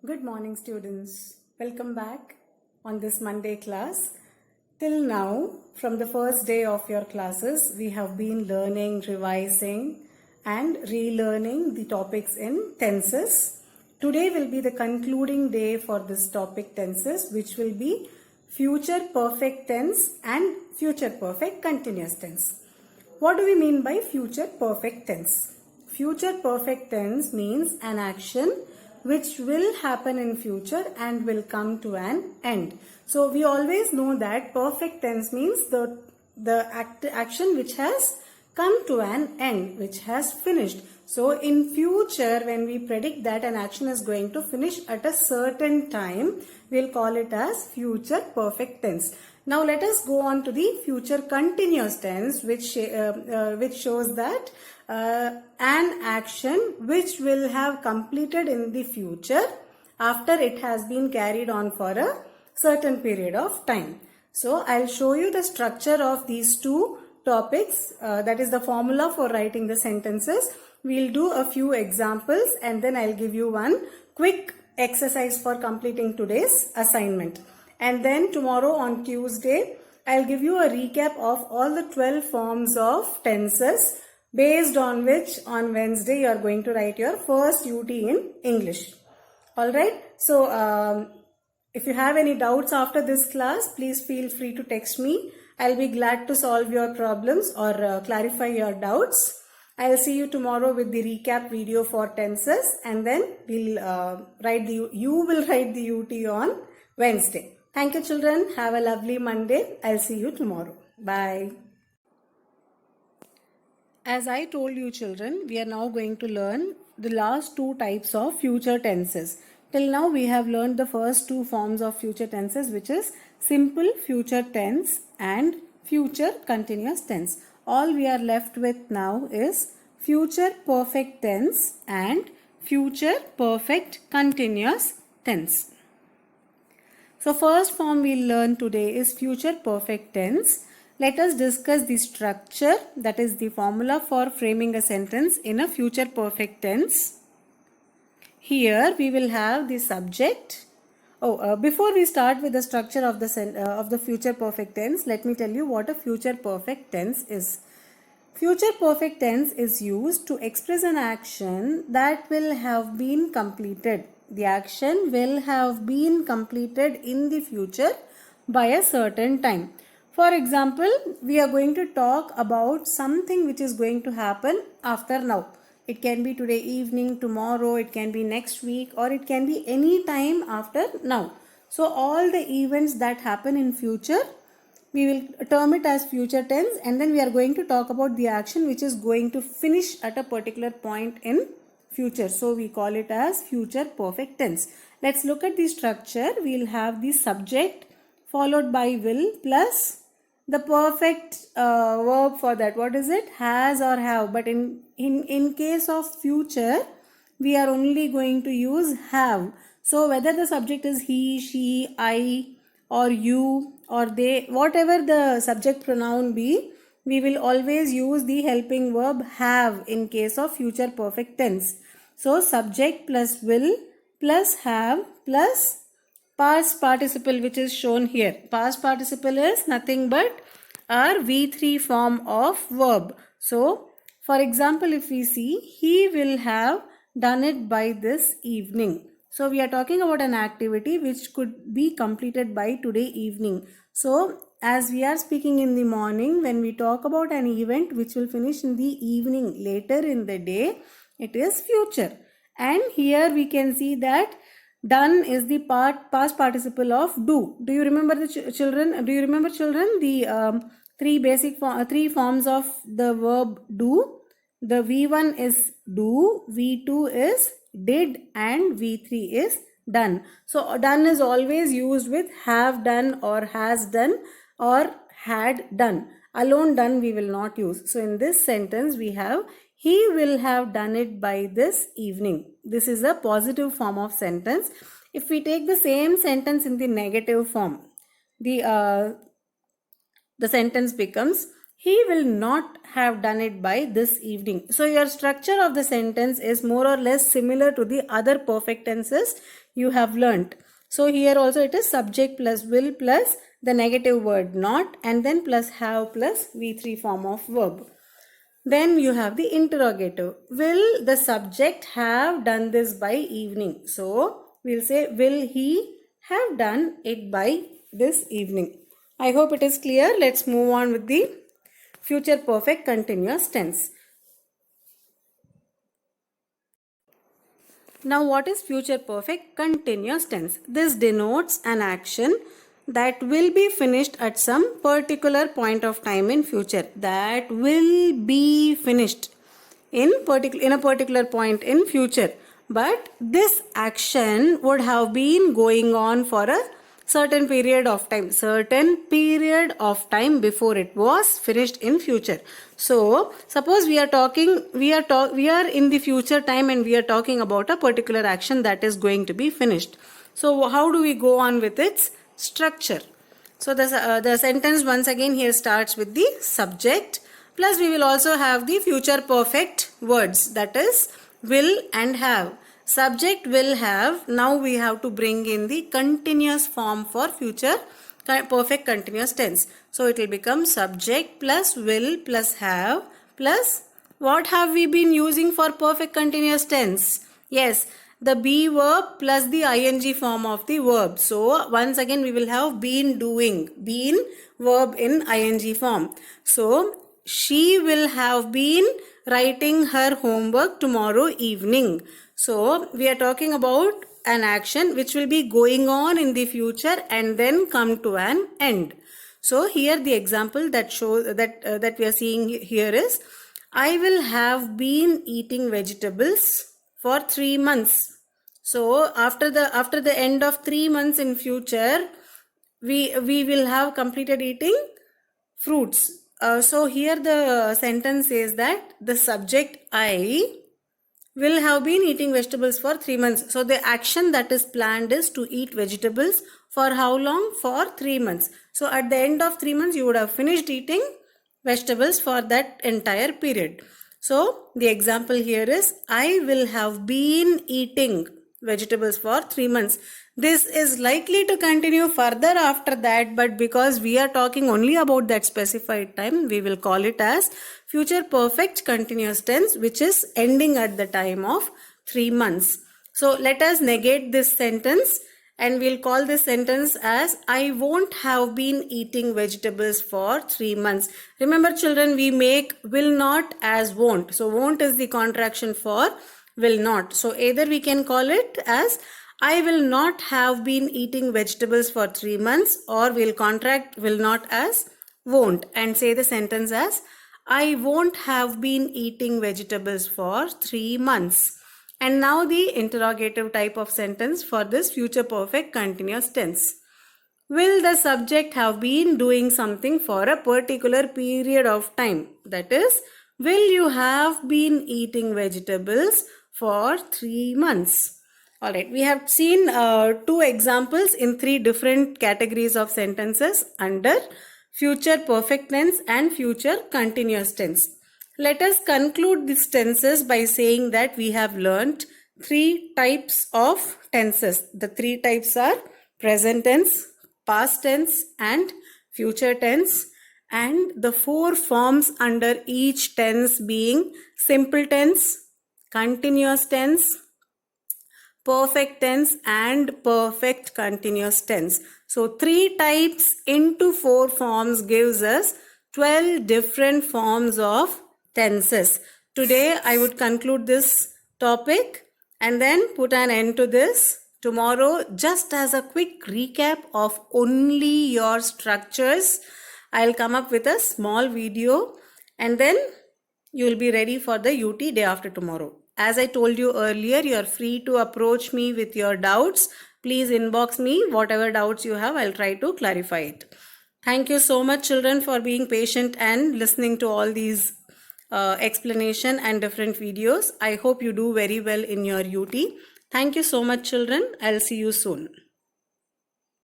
Good morning, students. Welcome back on this Monday class. Till now, from the first day of your classes, we have been learning, revising and relearning the topics in tenses. Today will be the concluding day for this topic tenses, which will be future perfect tense and future perfect continuous tense. What do we mean by future perfect tense? Future perfect tense means an action which will happen in future and will come to an end. So we always know that perfect tense means the action which has come to an end, which has finished. So in future, when we predict that an action is going to finish at a certain time, we'll call it as future perfect tense. Now let us go on to the future continuous tense, which shows that an action which will have completed in the future after it has been carried on for a certain period of time. So I'll show you the structure of these two topics, that is the formula for writing the sentences. We'll do a few examples and then I'll give you one quick exercise for completing today's assignment. And then tomorrow on Tuesday, I'll give you a recap of all the 12 forms of tenses, based on which on Wednesday you are going to write your first UT in English. Alright, so if you have any doubts after this class, please feel free to text me. I'll be glad to solve your problems or clarify your doubts. I'll see you tomorrow with the recap video for tenses, and then you will write the UT on Wednesday. Thank you, children. Have a lovely Monday. I'll see you tomorrow. Bye. As I told you, children, we are now going to learn the last two types of future tenses. Till now, we have learned the first two forms of future tenses, which is simple future tense and future continuous tense. All we are left with now is future perfect tense and future perfect continuous tense. So first form we'll learn today is future perfect tense. Let us discuss the structure, that is the formula for framing a sentence in a future perfect tense. Here we will have the subject. Before we start with the structure of the future perfect tense, let me tell you what a future perfect tense is. Future perfect tense is used to express an action that will have been completed. The action will have been completed in the future by a certain time. For example, we are going to talk about something which is going to happen after now. It can be today evening, tomorrow, it can be next week, or it can be any time after now. So all the events that happen in future, we will term it as future tense, and then we are going to talk about the action which is going to finish at a particular point in future. So we call it as future perfect tense. Let's look at the structure. We'll have the subject followed by will plus the perfect verb for that. What is it? Has or have. But in case of future, we are only going to use have. So whether the subject is he, she, I, or you, or they, whatever the subject pronoun be, we will always use the helping verb have in case of future perfect tense. So subject plus will plus have plus past participle, which is shown here. Past participle is nothing but our V3 form of verb. So for example, if we see, he will have done it by this evening. So we are talking about an activity which could be completed by today evening. So as we are speaking in the morning, when we talk about an event which will finish in the evening later in the day, it is future. And here we can see that done is the past participle of do. Do you remember the children? Do you remember, children, the three forms of the verb do? The V1 is do, V2 is did, and V3 is done. So done is always used with have done or has done or had done. Alone done we will not use. So in this sentence we have he will have done it by this evening. This is a positive form of sentence. If we take the same sentence in the negative form, the sentence becomes he will not have done it by this evening. So your structure of the sentence is more or less similar to the other perfect tenses you have learnt. So here also it is subject plus will plus the negative word not, and then plus have plus V3 form of verb. Then you have the interrogative. Will the subject have done this by evening? So we'll say, will he have done it by this evening? I hope it is clear. Let's move on with the future perfect continuous tense. Now what is future perfect continuous tense? This denotes an action that will be finished at some particular point of time in future. That will be finished in a particular point in future. But this action would have been going on for a certain period of time before it was finished in future. So suppose we are in the future time and we are talking about a particular action that is going to be finished. So how do we go on with its structure? So the sentence once again here starts with the subject, plus we will also have the future perfect words, that is will and have. Subject will have. Now we have to bring in the continuous form for future perfect continuous tense. So it will become subject plus will plus have plus what have we been using for perfect continuous tense? Yes, the be verb plus the ing form of the verb. So once again we will have been doing, been verb in ing form. So she will have been writing her homework tomorrow evening. So we are talking about an action which will be going on in the future and then come to an end. So here the example that shows that we are seeing here is, I will have been eating vegetables for 3 months. So after the end of 3 months in future, we will have completed eating fruits. So here the sentence says that the subject I will have been eating vegetables for 3 months. So the action that is planned is to eat vegetables for how long? For 3 months. So at the end of 3 months you would have finished eating vegetables for that entire period. So the example here is, I will have been eating vegetables for 3 months. This is likely to continue further after that, but because we are talking only about that specified time, we will call it as future perfect continuous tense, which is ending at the time of 3 months. So let us negate this sentence and we'll call this sentence as, I won't have been eating vegetables for 3 months. Remember children, we make will not as won't. So won't is the contraction for will not. So either we can call it as, I will not have been eating vegetables for 3 months, or we'll contract will not as won't and say the sentence as, I won't have been eating vegetables for 3 months. And now the interrogative type of sentence for this future perfect continuous tense. Will the subject have been doing something for a particular period of time? That is, will you have been eating vegetables for 3 months? Alright, we have seen 2 examples in 3 different categories of sentences under future perfect tense and future continuous tense. Let us conclude these tenses by saying that we have learnt 3 types of tenses. The 3 types are present tense, past tense and future tense, and the 4 forms under each tense being simple tense, continuous tense, perfect tense and perfect continuous tense. So 3 types into 4 forms gives us 12 different forms of tenses. Today I would conclude this topic and then put an end to this. Tomorrow, just as a quick recap of only your structures, I'll come up with a small video and then you will be ready for the UT day after tomorrow. As I told you earlier, you are free to approach me with your doubts. Please inbox me whatever doubts you have. I'll try to clarify it. Thank you so much children for being patient and listening to all these explanation and different videos. I hope you do very well in your UT. Thank you so much children. I'll see you soon.